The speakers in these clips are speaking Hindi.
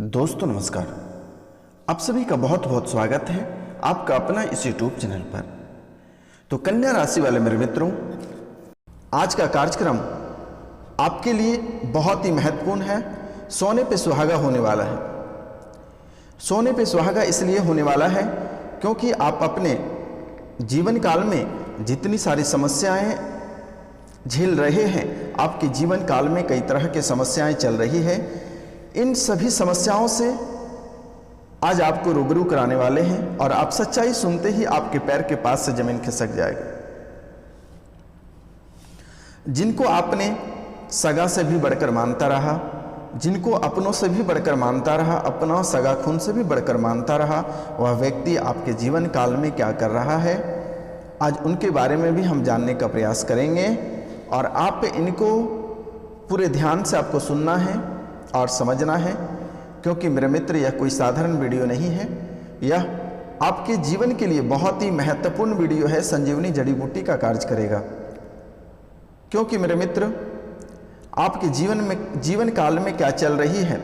दोस्तों नमस्कार। आप सभी का बहुत बहुत स्वागत है आपका अपना इस यूट्यूब चैनल पर। तो कन्या राशि वाले मेरे मित्रों, आज का कार्यक्रम आपके लिए बहुत ही महत्वपूर्ण है। सोने पे सुहागा होने वाला है। सोने पे सुहागा इसलिए होने वाला है क्योंकि आप अपने जीवन काल में जितनी सारी समस्याएं झेल रहे हैं, आपके जीवन काल में कई तरह की समस्याएं चल रही है। इन सभी समस्याओं से आज आपको रूबरू कराने वाले हैं और आप सच्चाई सुनते ही आपके पैर के पास से जमीन खिसक जाएगा। जिनको आपने सगा से भी बढ़कर मानता रहा, जिनको अपनों से भी बढ़कर मानता रहा, अपना सगा खून से भी बढ़कर मानता रहा, वह व्यक्ति आपके जीवन काल में क्या कर रहा है, आज उनके बारे में भी हम जानने का प्रयास करेंगे। और आप इनको पूरे ध्यान से आपको सुनना है और समझना है, क्योंकि मेरे मित्र यह कोई साधारण वीडियो नहीं है। यह आपके जीवन के लिए बहुत ही महत्वपूर्ण वीडियो है, संजीवनी जड़ी बूटी का कार्य करेगा। क्योंकि मेरे मित्र आपके जीवन काल में क्या चल रही है,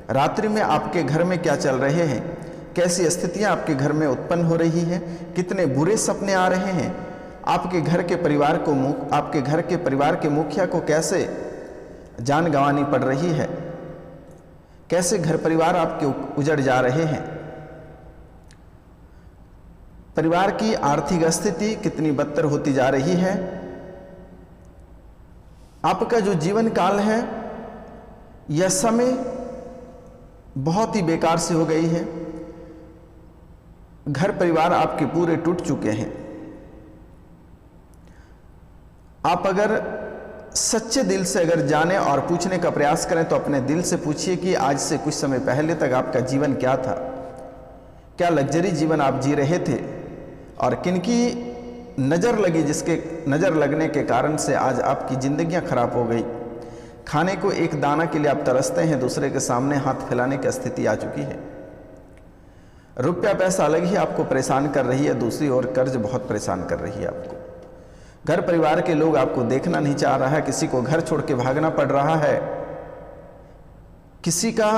रात्रि में आपके घर में क्या चल रहे हैं, कैसी स्थितियां आपके घर में उत्पन्न हो रही है, कितने बुरे सपने आ रहे हैं, आपके घर के परिवार के मुखिया को कैसे जान गंवानी पड़ रही है, कैसे घर परिवार आपके उजड़ जा रहे हैं, परिवार की आर्थिक स्थिति कितनी बदतर होती जा रही है, आपका जो जीवन काल है यह समय बहुत ही बेकार से हो गई है। घर परिवार आपके पूरे टूट चुके हैं। आप अगर सच्चे दिल से अगर जाने और पूछने का प्रयास करें तो अपने दिल से पूछिए कि आज से कुछ समय पहले तक आपका जीवन क्या था, क्या लग्जरी जीवन आप जी रहे थे, और किनकी नज़र लगी, जिसके नज़र लगने के कारण से आज आपकी ज़िंदगियां खराब हो गई। खाने को एक दाना के लिए आप तरसते हैं, दूसरे के सामने हाथ फैलाने की स्थिति आ चुकी है। रुपया पैसा अलग ही आपको परेशान कर रही है, दूसरी ओर कर्ज बहुत परेशान कर रही है आपको। घर परिवार के लोग आपको देखना नहीं चाह रहा है, किसी को घर छोड़ के भागना पड़ रहा है, किसी का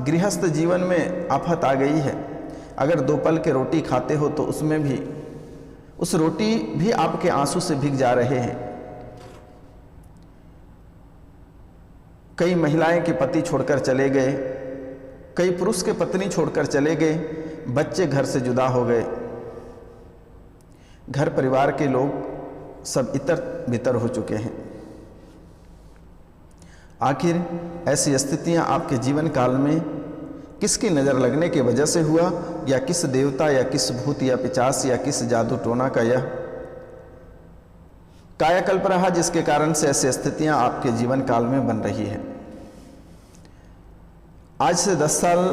गृहस्थ जीवन में आफत आ गई है। अगर दो पल के रोटी खाते हो तो उसमें भी उस रोटी भी आपके आंसू से भीग जा रहे हैं। कई महिलाएं के पति छोड़कर चले गए, कई पुरुष के पत्नी छोड़कर चले गए, बच्चे घर से जुदा हो गए, घर परिवार के लोग सब इतर बितर हो चुके हैं। आखिर ऐसी स्थितियां आपके जीवन काल में किसकी नज़र लगने की वजह से हुआ, या किस देवता या किस भूत या पिचास या किस जादू टोना का यह कायाकल्प रहा, जिसके कारण से ऐसी स्थितियां आपके जीवन काल में बन रही है। आज से 10 साल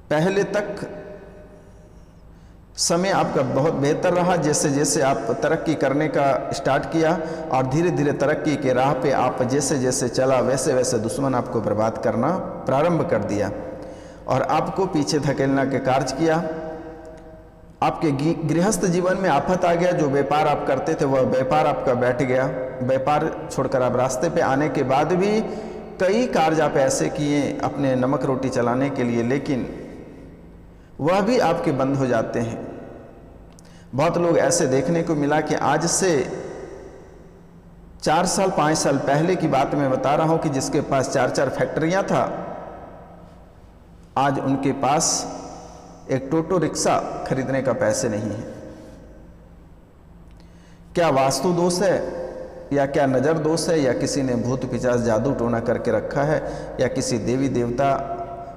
पहले तक समय आपका बहुत बेहतर रहा। जैसे जैसे आप तरक्की करने का स्टार्ट किया और धीरे धीरे तरक्की के राह पे आप जैसे जैसे चला, वैसे वैसे दुश्मन आपको बर्बाद करना प्रारंभ कर दिया और आपको पीछे धकेलना के कार्य किया। आपके गृहस्थ जीवन में आफत आ गया। जो व्यापार आप करते थे वह व्यापार आपका बैठ गया। व्यापार छोड़कर आप रास्ते पे आने के बाद भी कई कार्य आप ऐसे किए अपने नमक रोटी चलाने के लिए, लेकिन वह भी आपके बंद हो जाते हैं। बहुत लोग ऐसे देखने को मिला कि आज से 4 साल 5 साल पहले की बात मैं बता रहा हूं कि जिसके पास 4-4 फैक्ट्रियां था, आज उनके पास एक टोटो रिक्शा खरीदने का पैसे नहीं है। क्या वास्तु दोष है, या क्या नज़र दोष है, या किसी ने भूत पिचास जादू टोना करके रखा है, या किसी देवी देवता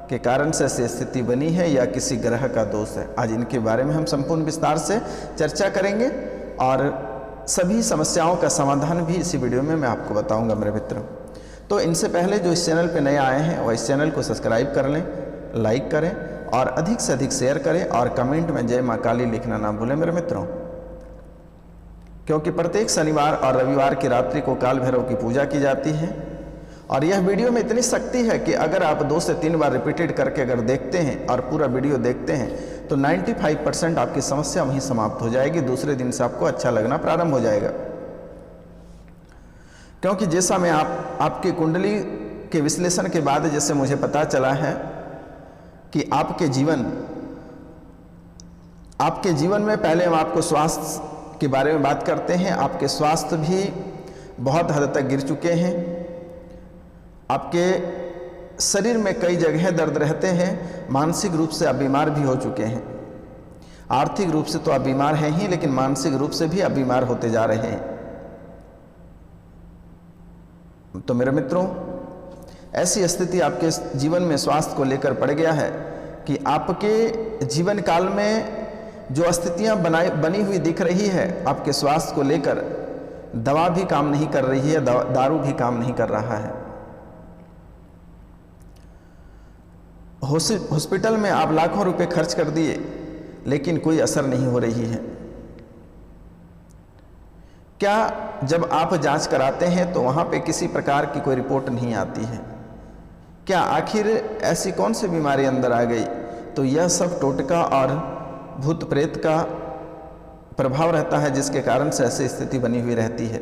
के कारण से ऐसी स्थिति बनी है, या किसी ग्रह का दोष है। आज इनके बारे में हम संपूर्ण विस्तार से चर्चा करेंगे और सभी समस्याओं का समाधान भी इसी वीडियो में मैं आपको बताऊंगा मेरे मित्रों। तो इनसे पहले जो इस चैनल पे नए आए हैं वह इस चैनल को सब्सक्राइब कर लें, लाइक करें और अधिक से अधिक शेयर करें और कमेंट में जय माँ काली लिखना ना भूलें मेरे मित्रों। क्योंकि प्रत्येक शनिवार और रविवार की रात्रि को काल भैरव की पूजा की जाती है और यह वीडियो में इतनी शक्ति है कि अगर आप 2 से 3 बार रिपीटेड करके अगर देखते हैं और पूरा वीडियो देखते हैं तो 95% आपकी समस्या वहीं समाप्त हो जाएगी। दूसरे दिन से आपको अच्छा लगना प्रारंभ हो जाएगा। क्योंकि जैसा मैं आपकी कुंडली के विश्लेषण के बाद जैसे मुझे पता चला है कि आपके जीवन में पहले हम आपको स्वास्थ्य के बारे में बात करते हैं। आपके स्वास्थ्य भी बहुत हद तक गिर चुके हैं। आपके शरीर में कई जगह दर्द रहते हैं। मानसिक रूप से आप बीमार भी हो चुके हैं। आर्थिक रूप से तो आप बीमार हैं ही, लेकिन मानसिक रूप से भी आप बीमार होते जा रहे हैं। तो मेरे मित्रों, ऐसी स्थिति आपके जीवन में स्वास्थ्य को लेकर पड़ गया है कि आपके जीवन काल में जो स्थितियां बनी हुई दिख रही है, आपके स्वास्थ्य को लेकर दवा भी काम नहीं कर रही है, दारू भी काम नहीं कर रहा है। हॉस्पिटल में आप लाखों रुपए खर्च कर दिए, लेकिन कोई असर नहीं हो रही है। क्या जब आप जांच कराते हैं तो वहां पे किसी प्रकार की कोई रिपोर्ट नहीं आती है? क्या आखिर ऐसी कौन सी बीमारी अंदर आ गई? तो यह सब टोटका और भूत प्रेत का प्रभाव रहता है, जिसके कारण से ऐसी स्थिति बनी हुई रहती है।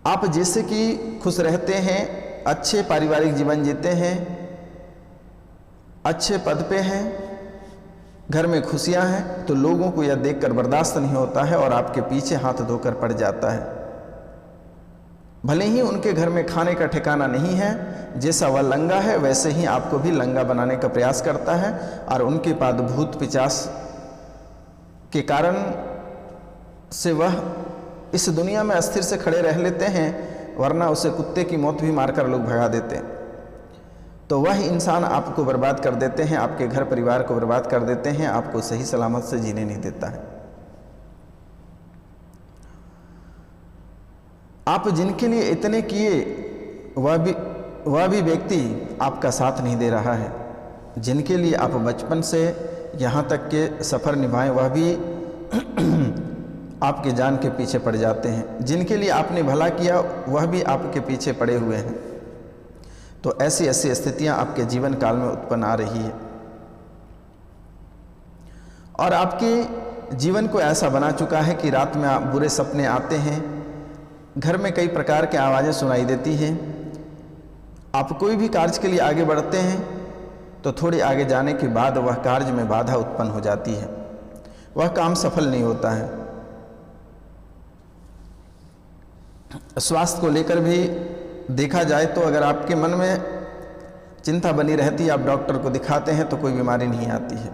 आप जैसे कि खुश रहते हैं, अच्छे पारिवारिक जीवन जीते हैं, अच्छे पद पे हैं, घर में खुशियां हैं, तो लोगों को यह देखकर बर्दाश्त नहीं होता है और आपके पीछे हाथ धोकर पड़ जाता है। भले ही उनके घर में खाने का ठिकाना नहीं है, जैसा वह लंगा है वैसे ही आपको भी लंगा बनाने का प्रयास करता है, और उनके पाद भूत पिचास के कारण से वह इस दुनिया में अस्थिर से खड़े रह लेते हैं, वरना उसे कुत्ते की मौत भी मारकर लोग भगा देते हैं। तो वह इंसान आपको बर्बाद कर देते हैं, आपके घर परिवार को बर्बाद कर देते हैं, आपको सही सलामत से जीने नहीं देता है। आप जिनके लिए इतने किए, वह भी व्यक्ति आपका साथ नहीं दे रहा है। जिनके लिए आप बचपन से यहाँ तक के सफ़र निभाएं, वह भी आपके जान के पीछे पड़ जाते हैं। जिनके लिए आपने भला किया, वह भी आपके पीछे पड़े हुए हैं। तो ऐसी स्थितियां आपके जीवन काल में उत्पन्न आ रही है, और आपके जीवन को ऐसा बना चुका है कि रात में आप बुरे सपने आते हैं, घर में कई प्रकार की आवाज़ें सुनाई देती हैं। आप कोई भी कार्य के लिए आगे बढ़ते हैं तो थोड़े आगे जाने के बाद वह कार्य में बाधा उत्पन्न हो जाती है, वह काम सफल नहीं होता है। स्वास्थ्य को लेकर भी देखा जाए तो अगर आपके मन में चिंता बनी रहती है, आप डॉक्टर को दिखाते हैं तो कोई बीमारी नहीं आती है।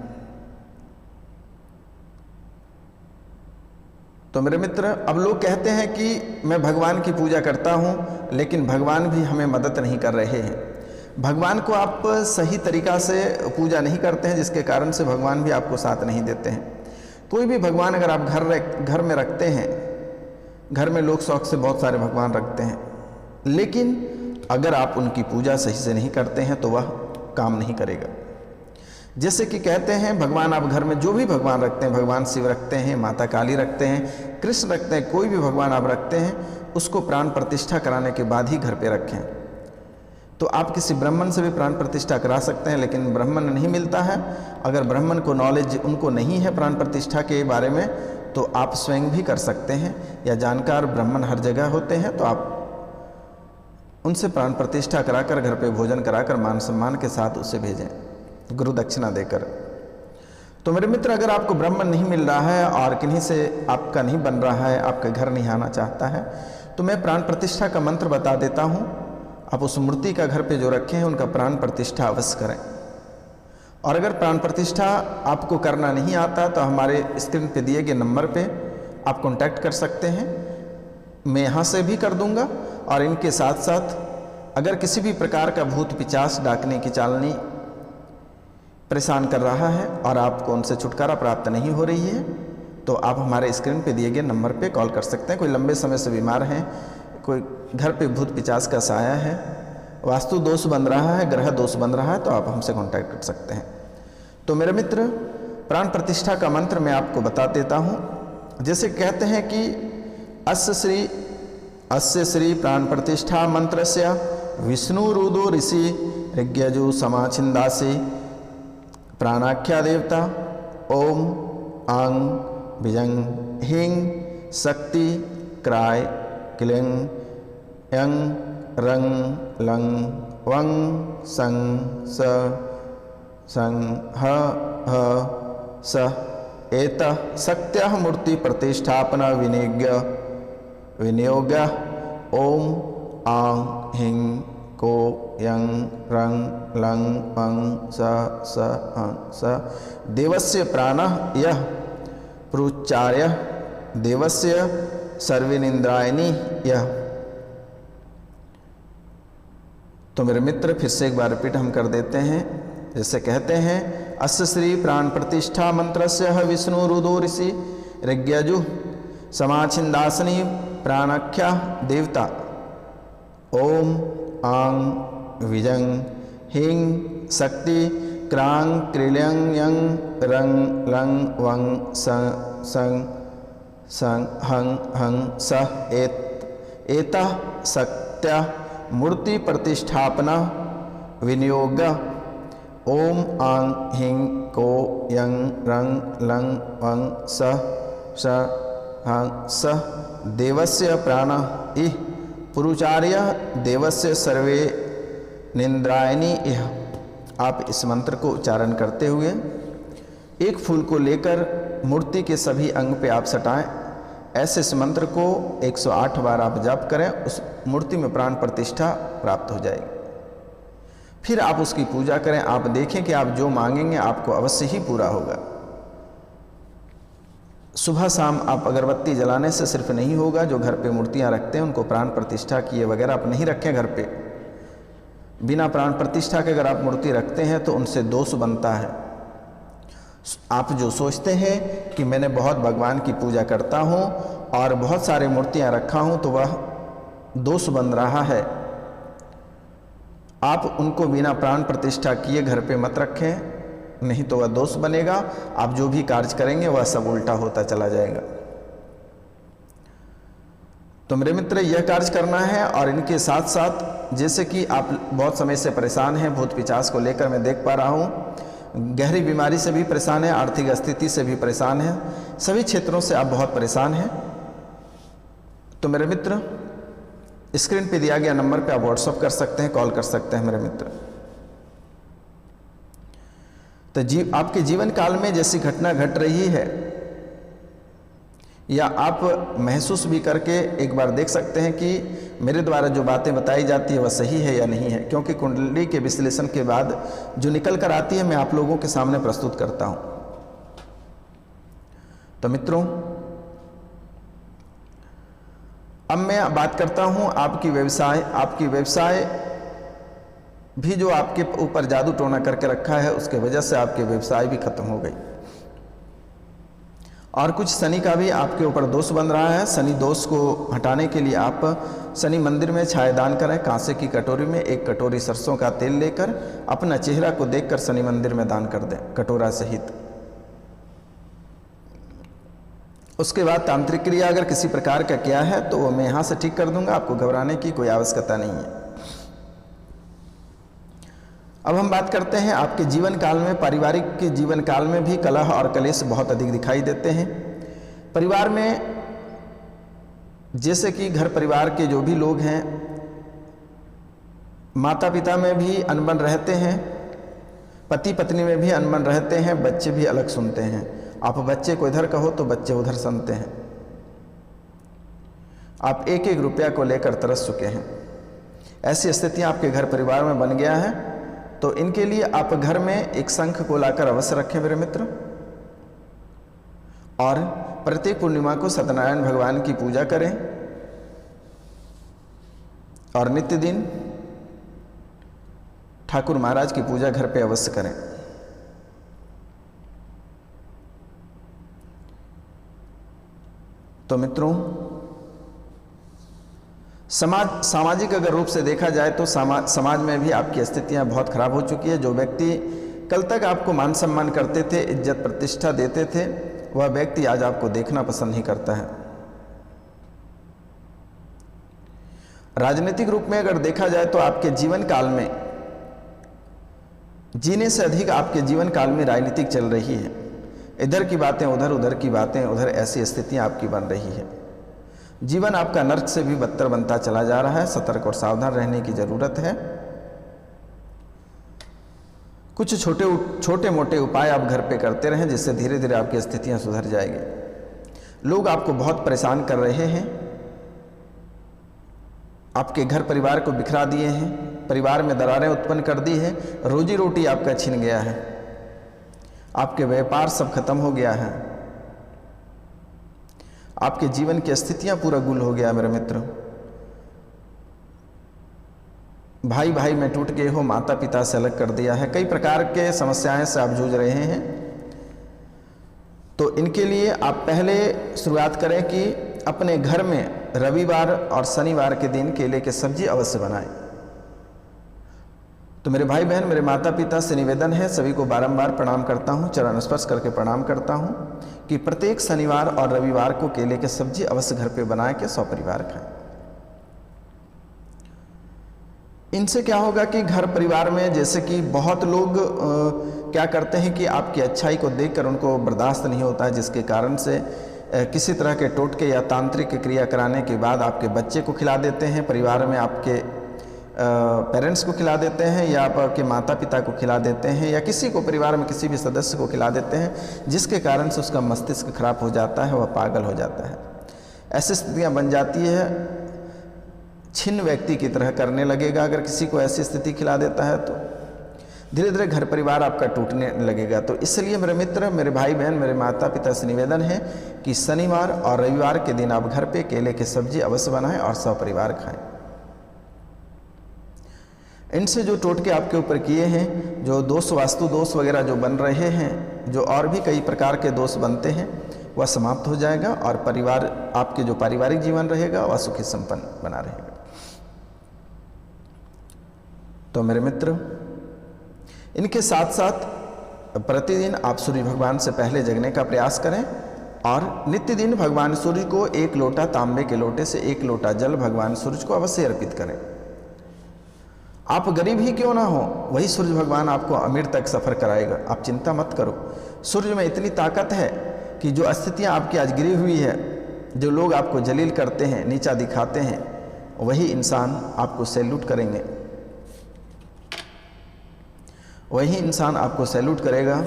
तो मेरे मित्र, अब लोग कहते हैं कि मैं भगवान की पूजा करता हूं, लेकिन भगवान भी हमें मदद नहीं कर रहे हैं। भगवान को आप सही तरीका से पूजा नहीं करते हैं, जिसके कारण से भगवान भी आपको साथ नहीं देते हैं। कोई भी भगवान अगर आप घर में रखते हैं, घर में लोग शौक से बहुत सारे भगवान रखते हैं, लेकिन अगर आप उनकी पूजा सही से नहीं करते हैं तो वह काम नहीं करेगा। जैसे कि कहते हैं भगवान, आप घर में जो भी भगवान रखते हैं, भगवान शिव रखते हैं, माता काली रखते हैं, कृष्ण रखते हैं, कोई भी भगवान आप रखते हैं, उसको प्राण प्रतिष्ठा कराने के बाद ही घर पे रखें। तो आप किसी ब्राह्मण से भी प्राण प्रतिष्ठा करा सकते हैं, लेकिन ब्राह्मण नहीं मिलता है। अगर ब्राह्मण को नॉलेज उनको नहीं है प्राण प्रतिष्ठा के बारे में, तो आप स्वयं भी कर सकते हैं, या जानकार ब्राह्मण हर जगह होते हैं, तो आप उनसे प्राण प्रतिष्ठा कराकर घर पे भोजन कराकर मान सम्मान के साथ उसे भेजें, गुरु दक्षिणा देकर। तो मेरे मित्र, अगर आपको ब्राह्मण नहीं मिल रहा है और किन्हीं से आपका नहीं बन रहा है, आपके घर नहीं आना चाहता है, तो मैं प्राण प्रतिष्ठा का मंत्र बता देता हूँ। आप उस मूर्ति का घर पे जो रखे हैं उनका प्राण प्रतिष्ठा अवश्य करें। और अगर प्राण प्रतिष्ठा आपको करना नहीं आता तो हमारे स्क्रीन पे दिए गए नंबर पे आप कांटेक्ट कर सकते हैं, मैं यहाँ से भी कर दूँगा। और इनके साथ साथ अगर किसी भी प्रकार का भूत पिचास डाकने की चालनी परेशान कर रहा है और आपको उनसे छुटकारा प्राप्त नहीं हो रही है, तो आप हमारे स्क्रीन पे दिए गए नंबर पे कॉल कर सकते हैं। कोई लंबे समय से बीमार हैं, कोई घर पे भूत पिचास का साया है, वास्तु दोष बन रहा है, ग्रह दोष बन रहा है, तो आप हमसे कांटेक्ट कर सकते हैं। तो मेरे मित्र, प्राण प्रतिष्ठा का मंत्र मैं आपको बता देता हूँ। जैसे कहते हैं कि अस्य श्री प्राण प्रतिष्ठा मंत्रस्य विष्णुरुदो ऋषि ऋग्यजु समाछिंदासि प्राणाख्या देवता ओम आंग बिजंग हिंग शक्ति क्राय क्लिंग यं रं लं वं सं स सं ह ह स एतः शक्त्यः मूर्ति प्रतिष्ठापना विनियोग्य ओम आं हिं को यं रं लं वं स हं स देवस्य प्राणः यः प्रोच्चार्य देवस्य सर्वेनिंद्रायणी यह। तो मेरे मित्र फिर से एक बार रिपीट हम कर देते हैं। जैसे कहते हैं अस्य श्री प्राण प्रतिष्ठा मंत्रस्य विष्णु रुदो ऋषि ऋग्यजु समाछिंदासनी प्राणाख्या देवता ओम आं विजं हिं शक्ति क्रां क्रील्यं यं रं लं वं सं हं हं स एतः शक्त्या मूर्ति प्रतिष्ठापना विनियोग ओम आं हिं को यं रं लं वं स हं स देवस्य प्राण इह पुरुचार्य देवस्य सर्वे निंद्रायणी इह। आप इस मंत्र को उच्चारण करते हुए एक फूल को लेकर मूर्ति के सभी अंग पे आप सटाएं। ऐसे इस मंत्र को 108 बार आप जाप करें, उस मूर्ति में प्राण प्रतिष्ठा प्राप्त हो जाएगी। फिर आप उसकी पूजा करें। आप देखें कि आप जो मांगेंगे आपको अवश्य ही पूरा होगा। सुबह शाम आप अगरबत्ती जलाने से सिर्फ नहीं होगा। जो घर पे मूर्तियां रखते हैं उनको प्राण प्रतिष्ठा किए वगैरह आप नहीं रखें घर पे। बिना प्राण प्रतिष्ठा के अगर आप मूर्ति रखते हैं तो उनसे दोष बनता है। आप जो सोचते हैं कि मैंने बहुत भगवान की पूजा करता हूँ और बहुत सारी मूर्तियाँ रखा हूँ तो वह दोष बन रहा है। आप उनको बिना प्राण प्रतिष्ठा किए घर पे मत रखें, नहीं तो वह दोष बनेगा। आप जो भी कार्य करेंगे वह सब उल्टा होता चला जाएगा। तो मेरे मित्र यह कार्य करना है। और इनके साथ साथ जैसे कि आप बहुत समय से परेशान हैं, भूत पिशाच को लेकर मैं देख पा रहा हूँ, गहरी बीमारी से भी परेशान है, आर्थिक स्थिति से भी परेशान है, सभी क्षेत्रों से आप बहुत परेशान हैं। तो मेरे मित्र स्क्रीन पे दिया गया नंबर पे आप व्हाट्सअप कर सकते हैं, कॉल कर सकते हैं मेरे मित्र। तो आपके जीवन काल में जैसी घटना घट रही है या आप महसूस भी करके एक बार देख सकते हैं कि मेरे द्वारा जो बातें बताई जाती है वह सही है या नहीं है। क्योंकि कुंडली के विश्लेषण के बाद जो निकल कर आती है मैं आप लोगों के सामने प्रस्तुत करता हूं। तो मित्रों अब मैं बात करता हूं आपकी व्यवसाय भी जो आपके ऊपर जादू टोना करके रखा है उसके वजह से आपके व्यवसाय भी खत्म हो गई। और कुछ शनि का भी आपके ऊपर दोष बन रहा है। शनि दोष को हटाने के लिए आप शनि मंदिर में छायादान करें। कांसे की कटोरी में 1 कटोरी सरसों का तेल लेकर अपना चेहरा को देखकर शनि मंदिर में दान कर दें, कटोरा सहित। उसके बाद तांत्रिक क्रिया अगर किसी प्रकार का किया है तो वो मैं यहाँ से ठीक कर दूंगा, आपको घबराने की कोई आवश्यकता नहीं है। अब हम बात करते हैं आपके जीवन काल में, पारिवारिक के जीवन काल में भी कलह और कलेश बहुत अधिक दिखाई देते हैं। परिवार में जैसे कि घर परिवार के जो भी लोग हैं, माता पिता में भी अनबन रहते हैं, पति पत्नी में भी अनबन रहते हैं, बच्चे भी अलग सुनते हैं। आप बच्चे को इधर कहो तो बच्चे उधर सुनते हैं। आप 1-1 रुपया को लेकर तरस चुके हैं। ऐसी स्थितियां आपके घर परिवार में बन गया है। तो इनके लिए आप घर में एक शंख को लाकर अवश्य रखें मेरे मित्र। और प्रत्येक पूर्णिमा को सत्यनारायण भगवान की पूजा करें और नित्य दिन ठाकुर महाराज की पूजा घर पे अवश्य करें। तो मित्रों सामाजिक अगर रूप से देखा जाए तो समाज में भी आपकी स्थितियां बहुत खराब हो चुकी है। जो व्यक्ति कल तक आपको मान सम्मान करते थे, इज्जत प्रतिष्ठा देते थे, वह व्यक्ति आज आपको देखना पसंद नहीं करता है। राजनीतिक रूप में अगर देखा जाए तो आपके जीवन काल में जीने से अधिक आपके जीवन काल में राजनीतिक चल रही है। इधर की बातें उधर, उधर की बातें उधर, ऐसी स्थितियां आपकी बन रही है। जीवन आपका नर्क से भी बदतर बनता चला जा रहा है। सतर्क और सावधान रहने की ज़रूरत है। कुछ छोटे मोटे उपाय आप घर पे करते रहें, जिससे धीरे धीरे आपकी स्थितियां सुधर जाएगी। लोग आपको बहुत परेशान कर रहे हैं, आपके घर परिवार को बिखरा दिए हैं, परिवार में दरारें उत्पन्न कर दी है, रोजी रोटी आपका छिन गया है, आपके व्यापार सब खत्म हो गया है, आपके जीवन की स्थितियां पूरा गुल हो गया। मेरे मित्र, भाई भाई में टूट गए हो, माता पिता से अलग कर दिया है, कई प्रकार के समस्याएं से आप जूझ रहे हैं। तो इनके लिए आप पहले शुरुआत करें कि अपने घर में रविवार और शनिवार के दिन केले की सब्जी अवश्य बनाएं। तो मेरे भाई बहन, मेरे माता पिता से निवेदन है, सभी को बारंबार प्रणाम करता हूं, चरण स्पर्श करके प्रणाम करता हूं कि प्रत्येक शनिवार और रविवार को केले की सब्जी अवश्य घर पे बना के सपरिवार खाएं। इनसे क्या होगा कि घर परिवार में, जैसे कि बहुत लोग क्या करते हैं कि आपकी अच्छाई को देखकर उनको बर्दाश्त नहीं होता है, जिसके कारण से किसी तरह के टोटके या तांत्रिक क्रिया कराने के बाद आपके बच्चे को खिला देते हैं, परिवार में आपके पेरेंट्स को खिला देते हैं, या आपके माता पिता को खिला देते हैं, या किसी को परिवार में किसी भी सदस्य को खिला देते हैं, जिसके कारण से उसका मस्तिष्क खराब हो जाता है, वह पागल हो जाता है। ऐसी स्थितियाँ बन जाती है, छिन्न व्यक्ति की तरह करने लगेगा। अगर किसी को ऐसी स्थिति खिला देता है तो धीरे धीरे घर परिवार आपका टूटने लगेगा। तो इसलिए मेरे मित्र, मेरे भाई बहन, मेरे माता पिता से निवेदन है कि शनिवार और रविवार के दिन आप घर पे केले की सब्जी अवश्य बनाएं और सपरिवार खाएं। इनसे जो टोटके आपके ऊपर किए हैं, जो दोष, वास्तु दोष वगैरह जो बन रहे हैं, जो और भी कई प्रकार के दोष बनते हैं, वह समाप्त हो जाएगा और परिवार, आपके जो पारिवारिक जीवन रहेगा वह सुखी संपन्न बना रहेगा। तो मेरे मित्र, इनके साथ साथ प्रतिदिन आप सूर्य भगवान से पहले जगने का प्रयास करें और नित्य दिन भगवान सूर्य को 1 लोटा तांबे के लोटे से 1 लोटा जल भगवान सूर्य को अवश्य अर्पित करें। आप गरीब ही क्यों ना हो, वही सूर्य भगवान आपको अमीर तक सफ़र कराएगा। आप चिंता मत करो, सूर्य में इतनी ताकत है कि जो स्थितियाँ आपकी आज गिरी हुई है, जो लोग आपको जलील करते हैं, नीचा दिखाते हैं, वही इंसान आपको सैल्यूट करेंगे, वही इंसान आपको सैल्यूट करेगा,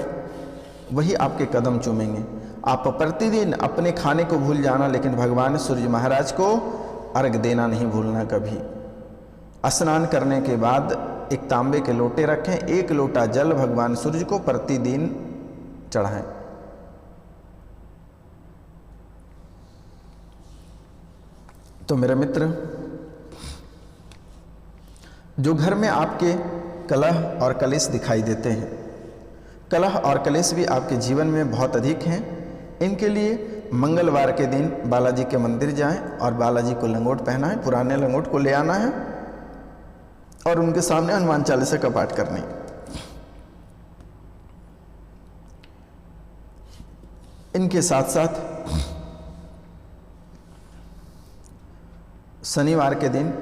वही आपके कदम चूमेंगे। आप प्रतिदिन अपने खाने को भूल जाना, लेकिन भगवान सूर्य महाराज को अर्घ देना नहीं भूलना कभी। स्नान करने के बाद एक तांबे के लोटे रखें, 1 लोटा जल भगवान सूर्य को प्रतिदिन चढ़ाएं। तो मेरे मित्र, जो घर में आपके कलह और कलेश दिखाई देते हैं, कलह और कलेश भी आपके जीवन में बहुत अधिक हैं, इनके लिए मंगलवार के दिन बालाजी के मंदिर जाएं और बालाजी को लंगोट पहनाएं, पुराने लंगोट को ले आना है और उनके सामने हनुमान चालीसा का पाठ करनी। इनके साथ साथ शनिवार के दिन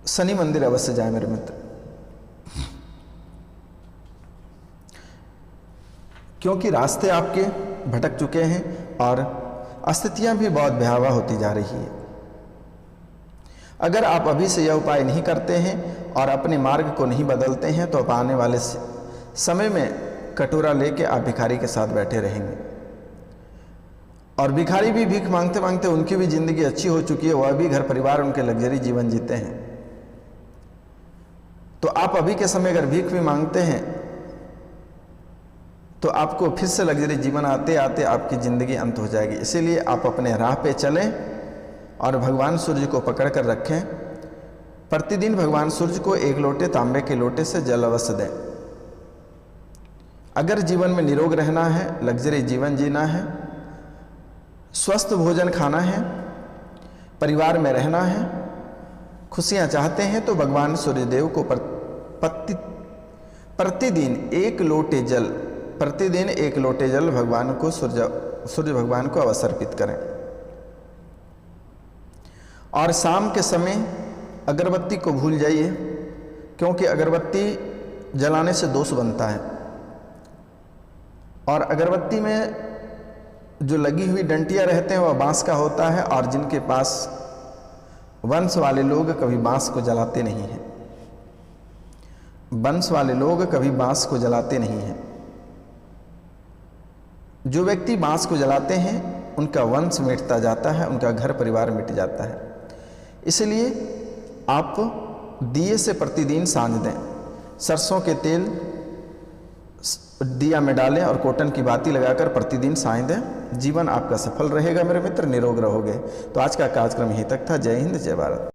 शनि मंदिर अवश्य जाएं मेरे मित्र, क्योंकि रास्ते आपके भटक चुके हैं और स्थितियां भी बहुत भयावह होती जा रही है। अगर आप अभी से यह उपाय नहीं करते हैं और अपने मार्ग को नहीं बदलते हैं, तो आने वाले समय में कटोरा लेके आप भिखारी के साथ बैठे रहेंगे। और भिखारी भी भीख मांगते मांगते उनकी भी जिंदगी अच्छी हो चुकी है, वह भी घर परिवार उनके लग्जरी जीवन जीते हैं। तो आप अभी के समय अगर भीख भी मांगते हैं तो आपको फिर से लग्जरी जीवन आते आते आपकी ज़िंदगी अंत हो जाएगी। इसीलिए आप अपने राह पे चलें और भगवान सूर्य को पकड़ कर रखें। प्रतिदिन भगवान सूर्य को 1 लोटे तांबे के लोटे से जल अवश्य दें। अगर जीवन में निरोग रहना है, लग्जरी जीवन जीना है, स्वस्थ भोजन खाना है, परिवार में रहना है, खुशियाँ चाहते हैं, तो भगवान सूर्यदेव को प्रतिदिन 1 लोटे जल, प्रतिदिन 1 लोटे जल भगवान को सूर्य भगवान को अवश्य अर्पित करें। और शाम के समय अगरबत्ती को भूल जाइए, क्योंकि अगरबत्ती जलाने से दोष बनता है और अगरबत्ती में जो लगी हुई डंटियाँ रहते हैं वह बांस का होता है, और जिनके पास वंश वाले लोग कभी बांस को जलाते नहीं हैं। वंश वाले लोग कभी बांस को जलाते नहीं हैं। जो व्यक्ति बांस को जलाते हैं उनका वंश मिटता जाता है, उनका घर परिवार मिट जाता है। इसलिए आप दिए से प्रतिदिन साँझ दें, सरसों के तेल दिया में डालें और कॉटन की बाती लगाकर प्रतिदिन साँझ दें। जीवन आपका सफल रहेगा मेरे मित्र, निरोग रहोगे। तो आज का कार्यक्रम यहीं तक था। जय हिंद, जय भारत।